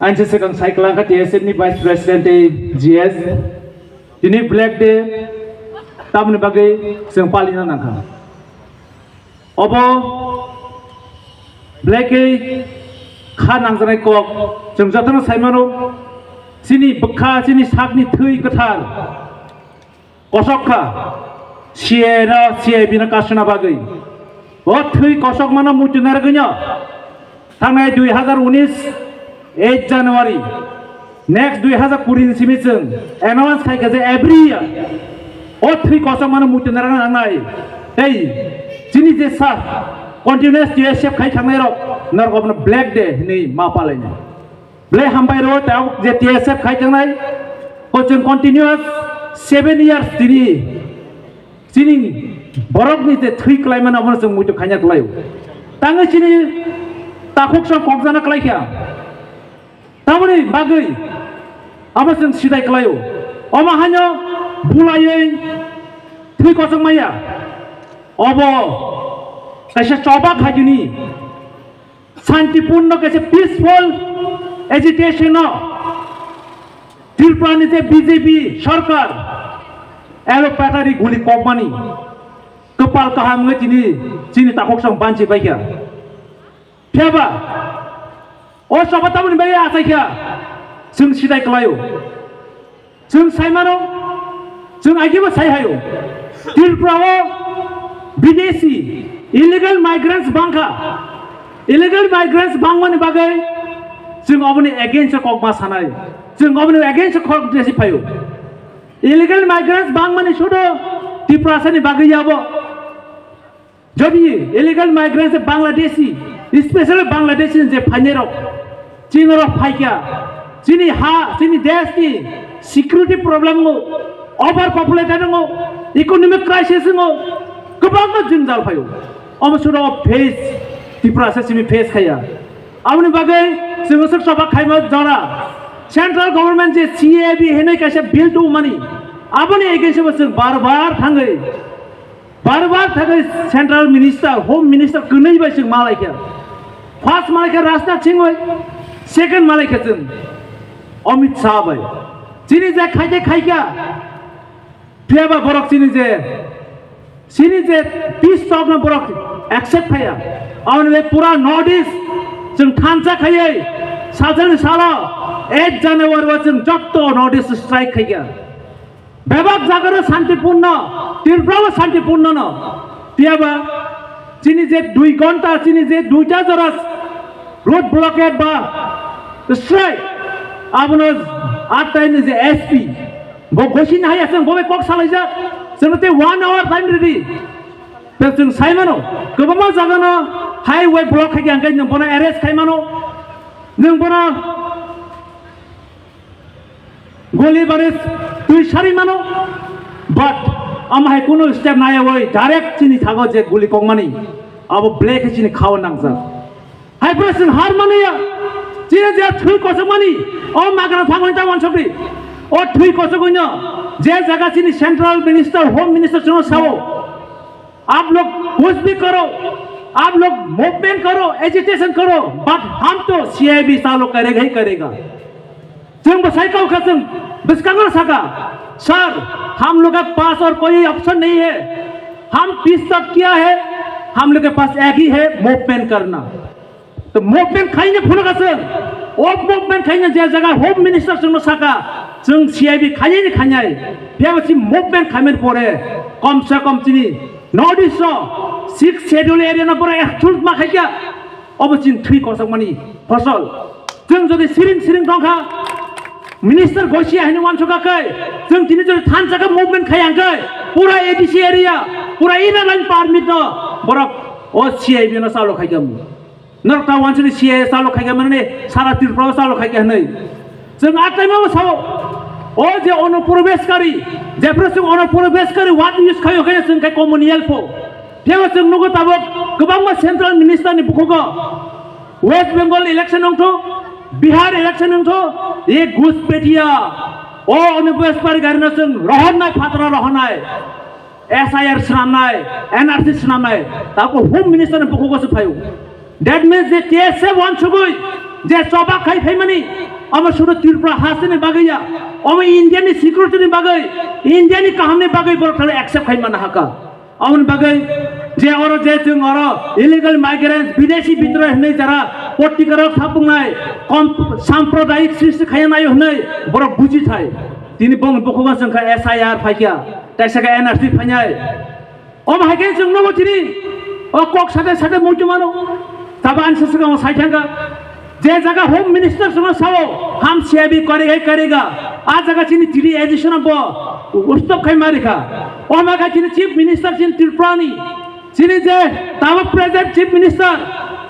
Anche sekarang cycling ka TSN ni Vice President GS ini Black Day tamne bagai seng palina nangka. Obo Black Day kha nangjanai kok जों जतन साइमानो सिनि बखा सिनि सागनि थै गोथार कसकखा Sierra सिएबिना Kasna बागै ओ थै कसक मानो मुजुनार गैया थांनाय 2019 8 January next 2020 सिमि जों एनाउन्स खायखा जे एभ्रि इयार ओ थै कसक मानो मुजुनार नांनाय ए सिनि जे सा कन्टिनिउस जे सेफ खाय थांनाय र नरगबनो ब्लेक डे नै मा पालायनाय Blay hambai ro tahu je TSF khai jangnai coaching continuous 7 years sini borok ni je three klaiman amon sung mutu khanya klayu tangai sini takuk sang kokjana klai kya tamani bagai amon sung sidai klayu oma hanyo bulai three kosong maya obo kaisa coba khajuni শান্তিপূর্ণ কাছে peaceful agitation ত্রিপুরানিতে BJP সরকার এলোপ্যাটারি গুলি company কপাল কাহামে চিনি তাকক বাঞ্চি বাইকা ফেবা ও সবাতামনি by আসাইকা जों सिदाय कलायो जों साइमानो जों आइगेबो साइहायो त्रिपुराओ विदेशी illegal migrants बांखा illegal migrants bangmani bagai जों oboni against kokma sanai जों oboni against kok desi payo illegal migrants bangmani shodo tiprasani bagai yabo jodi illegal migrants bangladeshi especially bangladeshi je phanero chinoro phaikya chini desh ni security problem ngo overpopulated ngo economic crisis ngo gobang jinjal payo omosudo face Tiprasa sini face kaya. Amni bagai semusuk sabak khaima jara. Central government je CAB henai kaisa bill to money. Abani against musuk bar thangai. Bar thangai central minister, home minister kunai bai sing malai kya. First malai kya Rajnath Singh bai. Second malai kya sing Amit Shah bai. Sini je khai kya. Tiaba borok sini je peace talk na borok accept kaya. और वे पूरा north east जों खानसा खायै साजन साला 8 জানুয়ারি जों जत्त north east strike खायगा बेबाक जागर शांतिपूर्ण त्रिपुरा शांतिपूर्ण न तियाबा चिनि जे 2 घंटा चिनि जे 2टा जरास रोड ब्लॉकेड बा स्ट्राइक आबनो 8 टाइम जे एसपी बो गसिन हाय जों बबे कक सालायजा जोंते 1 hour टाइम रेडी जों साइमानो गोबां जागानो हाईवे ब्लॉक खायगा अंगाय जों बना अरेस्ट खायमानो जों बना गोली बारिस तुई सारि मानो बाट आमहाय कुनो स्टेप नाया वय डायरेक्ट चिनि थागो जे गोली कगमानि अब ब्लेक चिनि खाव नांजा हाय प्रेसिडेंट हार मानिया चिनि जे थुई कसमानि ओ मागरा थांगोन ता वनसबि ओ थुई कसगोनो जे जगह चिनि सेंट्रल मिनिस्टर होम मिनिस्टर जों सावो आप लोग कुछ भी करो आप लोग मूवमेंट करो एजिटेशन करो बट हम तो सीआईबी चालू करेगा ही करेगा जों बसाइकाव खसम बिस्कांगर सका सर हम लोग के पास और कोई ऑप्शन नहीं है हम पीस तक किया है हम लोग के पास एक ही है मूवमेंट करना तो मूवमेंट खाइने फुलगा सर ओ मूवमेंट खाइने जे जगह होम मिनिस्टर जों सका जों सीआईबी खाइने खाइने बेबासि मूवमेंट खाइमेन परे कम से कम चिनि नॉर्थ ईस्ट 6 शेड्यूल एरिया ना पूरा एक्चुअल मा खायगा अबसिन थ्री कसक मानि फसल जों जदि सिरिं दंखा मिनिस्टर गसिया हैन वान सकाखै जों दिनै जदि थान जागा मूवमेंट खायांखै पूरा एडीसी एरिया पूरा इना लाइन परमिट न बरक ओ सीआईबी न सालो खायगा नरता वानसनि सीआई सालो खायगा माने सारा त्रिपुरा सालो खायगा नै जों आटाइमाव साव ओ जे अनुप्रवेशकारी जेफ्रा जों अनुप्रवेशकारी वाट इउज खायो खाय जों खाय कम्युनियेल फो फेवा जों नुगो ताबो गोबां सेंट्रल मिनिस्टर नि बुखोगो वेस्ट बेंगल इलेक्शन नंथो बिहार इलेक्शन नंथो ए घुसपेटिया ओ अनुप्रवेशकारी गारिना जों रहनाय फात्रा रहनाय एसआईआर स्नामनाय एनआरसी स्नामनाय ताको होम मिनिस्टर नि बुखोगो फायो दैट मीन्स जे टीएसए वान छुगुय जे चौबा खाई फैमानी আমার শুধু ত্রিপুরা হাসিনে বাগাইয়া আমি ইন্ডিয়ানি সিকিউরিটি বাগাই ইন্ডিয়ানি কাহামনি বাগাই বড় খালি অ্যাকসেপ্ট খাই মানা হাকা আমন বাগাই যে ওর যে जों ওর ইলিগাল মাইগ্রেন্ট বিদেশি বিদ্রোহ হই যারা পট্টিকার থাপুনাই কম সাম্প্রদায়িক সৃষ্টি খায়নাই হই বড় বুঝি থাই তিনি বং বকবা সংখ্যা এসআইআর ফাইয়া তাইসাকা এনআরসি ফাইনাই ও ভাইকে जों নবো তিনি ও কক সাথে সাথে মুটি মানো तब आंसर साइठा जे जगह होम मिनिस्टर सुनो साओ हम सीआईबी करेगा आज जगह चीनी चिड़ी एडिशन बो उस्तप खाई मारिका ओ मगा चीनी चीफ मिनिस्टर चीनी त्रिपुरानी चीनी जे तब present chief minister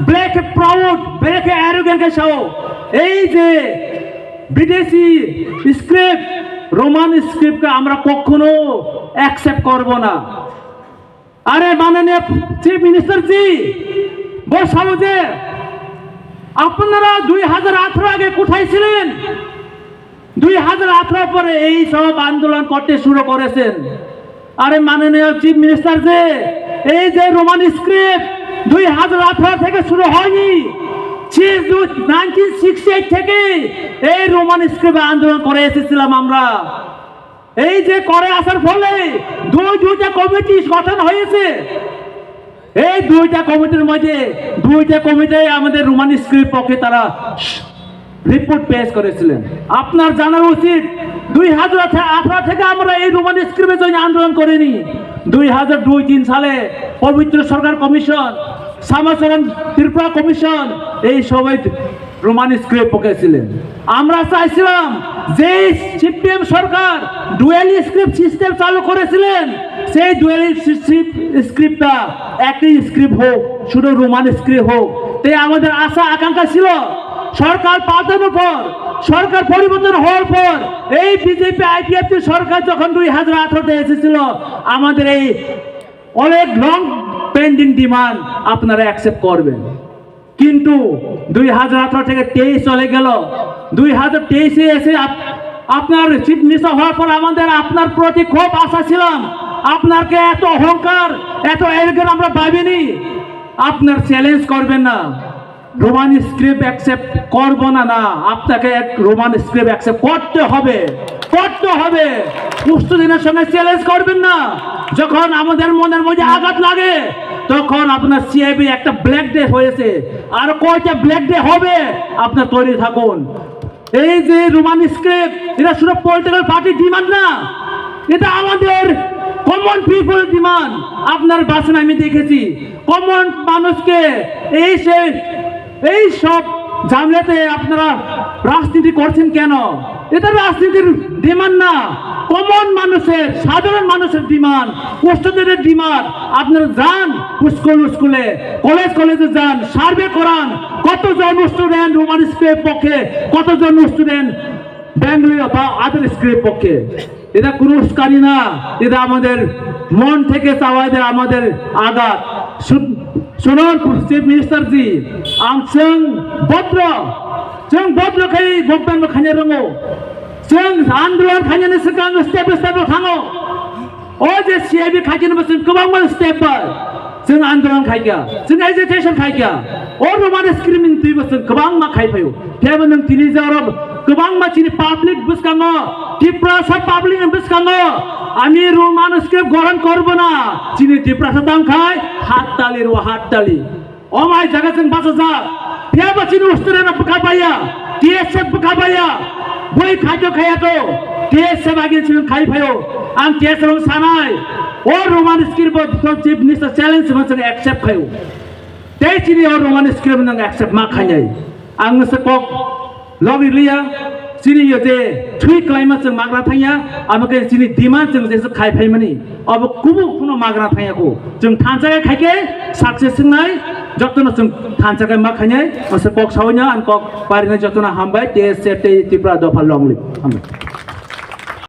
black proud black arrogant के साओ ए जे विदेशी स्क्रिप्ट रोमान स्क्रिप्ट का আমরা কখনো অ্যাকসেপ্ট করব না আরে মাননীয় চিফ মিনিস্টার জি বসাও যে আপনারা 2018 আগে কোথায় ছিলেন 2018 পরে এই সব আন্দোলন করতে শুরু করেছেন আরে মাননীয় চিফ মিনিস্টার যে এই যে রোমান স্ক্রিপ্ট 2018 থেকে শুরু হয়নি 1968 থেকে এই রোমান স্ক্রিপ্ট আন্দোলন করে এসেছিলাম আমরা এই যে করে আসার ফলে দুইটা কমিটি গঠন হয়েছে এই দুইটা কমিটির মধ্যে দুইটা কমিটি আমাদের রোমান স্ক্রিপ্ট পক্ষে তারা রিপোর্ট পেশ করেছিলেন আপনার জানা উচিত 2018 থেকে আমরা এই রোমান স্ক্রিপ্টের জন্য আন্দোলন করিনি 2002-3 সালে পবিত্র সরকার কমিশন সামাচরণ ত্রিপুরা কমিশন এই সবাই রোমান স্ক্রিপ্ট পকেছিলেন আমরা চাইছিলাম যে সিপিএম সরকার ডুয়েল স্ক্রিপ্ট সিস্টেম চালু করেছিলেন সেই ডুয়েল স্ক্রিপ্টটা একই স্ক্রিপ্ট হোক শুধু রোমান স্ক্রিপ্ট হোক তাই আমাদের আশা আকাঙ্ক্ষা ছিল সরকার পাল্টানোর পর সরকার পরিবর্তন হওয়ার পর এই বিজেপি আইপিএফটি সরকার যখন 2018-তে এসেছিল আমাদের এই অনেক লং পেন্ডিং ডিমান্ড আপনারা অ্যাকসেপ্ট করবেন কিন্তু 2018 থেকে 23 চলে গেল 2023-এ এসে আপনার চিফ মিনিস্টার হওয়ার পর আমাদের আপনার প্রতি খুব আশা ছিলাম আপনাকে এত অহংকার এত এরগেন আমরা ভাবিনি আপনার চ্যালেঞ্জ করবেন না রোমান স্ক্রিপ্ট অ্যাকসেপ্ট করব না আপনাকে এক রোমান স্ক্রিপ্ট অ্যাকসেপ্ট করতে হবে কুষ্ঠদিনের সঙ্গে চ্যালেঞ্জ করবেন না যখন আমাদের মনের মধ্যে আঘাত লাগে তখন আপনার সিআইবি একটা ব্ল্যাক ডে হয়েছে আর কয়টা ব্ল্যাক ডে হবে আপনার তৈরি থাকুন এই যে রোমান স্ক্রিপ্ট এটা শুধু পলিটিক্যাল পার্টি ডিমান্ড না এটা আমাদের কমন পিপল ডিমান্ড আপনার ভাষণ আমি দেখেছি কমন মানুষকে এই সব ঝামেলাতে আপনারা রাজনীতি করছেন কেন এটা রাজনীতির ডিমান্ড না কমন মানুষের সাধারণ মানুষের ডিমান্ড স্টুডেন্টের ডিমান্ড আপনারা যান স্কুলে কলেজে যান সার্ভে করান কতজন স্টুডেন্ট রোমান স্ক্রিপ্ট পক্ষে কতজন স্টুডেন্ট বেঙ্গলীয় বা আদার স্ক্রিপ্ট পক্ষে এটা কোনো উস্কানি না এটা আমাদের মন থেকে চাওয়া যায় আমাদের আঘাত শুনুন চিফ মিনিস্টার জি जों भद्र खाय भक्तान खाने रोंगो जों आंदोलन खाने सिगां स्टेप थाङो ओ जे सीआईबी खायनो बस गोबां स्टेप जों आंदोलन खायगा जों एजुकेशन खायगा ओ रमान स्क्रिमिं दुइ बस गोबां मा खायफायो थेबो नों तिनि जरब गोबां मानसिनि पाब्लिक बुसकाङो त्रिपुरा सब पाब्लिक बुसकाङो আমি রোমান স্ক্রিপ্ট গ্রহণ করব না চিনি ত্রিপুরা দাম খায় হাততালি ওমাই জায়গাছেন বাসা যা ফেবা চিনি উস্তুরে না বুকা পাইয়া টিএসএফ বুকা পাইয়া বই খাদ্য খাইয়া তো টিএসএফ আগে ছিল খাই ফাইও আম টিএসএফ সানাই ও Roman script chief minister challenge মানে অ্যাকসেপ্ট খাইও তাই চিনি ও রোমান স্ক্রিপ্ট না অ্যাকসেপ্ট মা খাইনাই আং সে কক লবি লিয়া চিনি যে থুই ক্লাইমাস जों माग्रा थाया आमके चिनि डिमान्ड जों जेसे खायफाय मानि अब कुबु कुनो माग्रा थायाको जों थानजाय खायके सक्सेस नाय जतन जों थानजाय मा खायनाय असे पक सावnya आन पक पारिना जतन हामबाय ते सेते तिप्रा दफा लंगलि